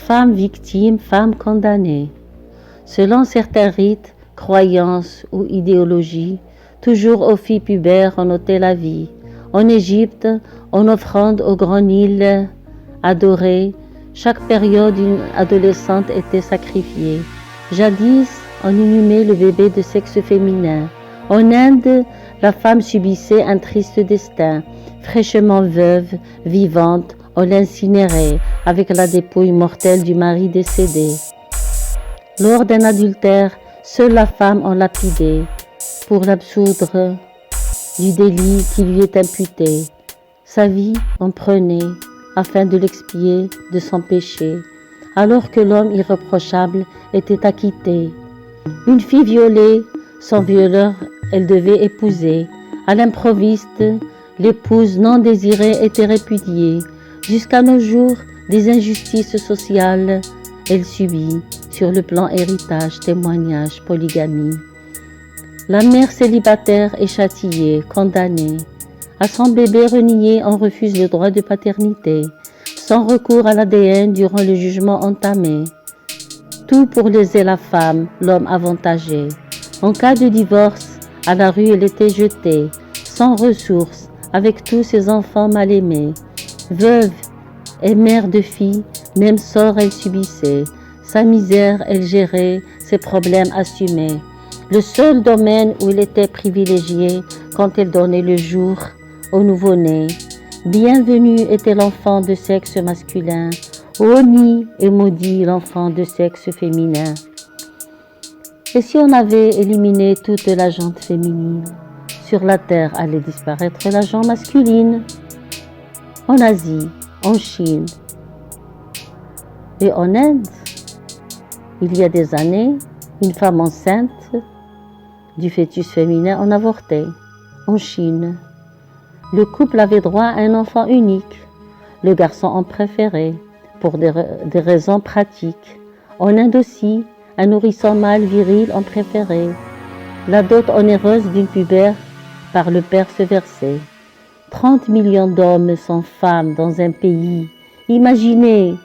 Femme victime, femme condamnée. Selon certains rites, croyances ou idéologies, toujours aux filles pubères on ôtait la vie. En Égypte, en offrande au grand Nil adoré, chaque période une adolescente était sacrifiée. Jadis, on inhumait le bébé de sexe féminin. En Inde, la femme subissait un triste destin. Fraîchement veuve, vivante, on l'incinérait avec la dépouille mortelle du mari décédé. Lors d'un adultère, seule la femme en lapidait pour l'absoudre du délit qui lui est imputé. Sa vie on prenait afin de l'expier de son péché, alors que l'homme irréprochable était acquitté. Une fille violée, son violeur, elle devait épouser. À l'improviste, l'épouse non désirée était répudiée. Jusqu'à nos jours, des injustices sociales, elle subit, sur le plan héritage, témoignage, polygamie. La mère célibataire est châtiée, condamnée. À son bébé renié, on refuse le droit de paternité, sans recours à l'ADN durant le jugement entamé. Tout pour léser la femme, l'homme avantagé. En cas de divorce, à la rue elle était jetée, sans ressources, avec tous ses enfants mal aimés. Veuve et mère de fille, même sort elle subissait. Sa misère elle gérait, ses problèmes assumés. Le seul domaine où elle était privilégiée, quand elle donnait le jour au nouveau-né. Bienvenue était l'enfant de sexe masculin, honni et maudit l'enfant de sexe féminin. Et si on avait éliminé toute la gente féminine, sur la terre allait disparaître la gente masculine. En Asie, en Chine et en Inde, il y a des années, une femme enceinte du fœtus féminin en avortait. En Chine, le couple avait droit à un enfant unique. Le garçon en préférait pour des raisons pratiques. En Inde aussi, un nourrisson mâle viril en préférait. La dot onéreuse d'une pubère par le père se versait. 30 millions d'hommes sont femmes dans un pays. Imaginez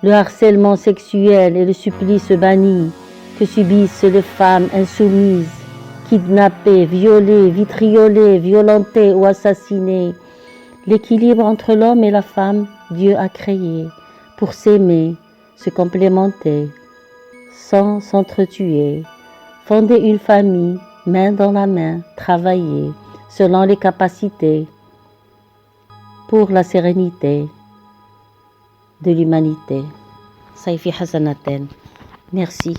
le harcèlement sexuel et le supplice banni que subissent les femmes insoumises, kidnappées, violées, vitriolées, violentées ou assassinées. L'équilibre entre l'homme et la femme, Dieu a créé pour s'aimer, se complémenter, sans s'entretuer, fonder une famille, main dans la main, travailler selon les capacités pour la sérénité de l'humanité. Saifi Hasanaten. Merci.